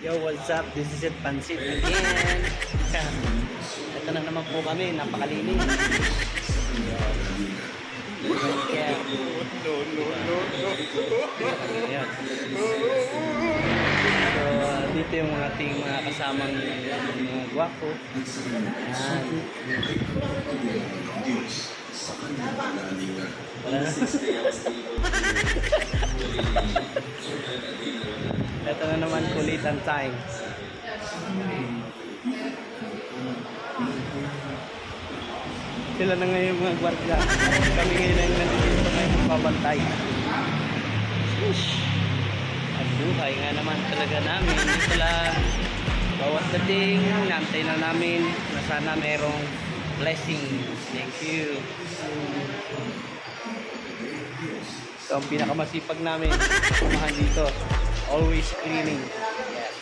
Yo, what's up? This is it, Pansit again. Ito na naman po kami, napakalinis. Kaya, ayan. So, dito yung ating mga kasamang mga gwapo. Ayan. Ito na naman kulitan time. Sila na ngayon mga gwardiya. Kami ngayon ang nandito ngayon magbabantay. Ang buhay nga naman talaga namin. Dito lang. Bawat dating, nantay na namin na sana merong blessing. Thank you. Ito ang pinakamasipag namin. Kumahan dito. Always cleaning. Yes.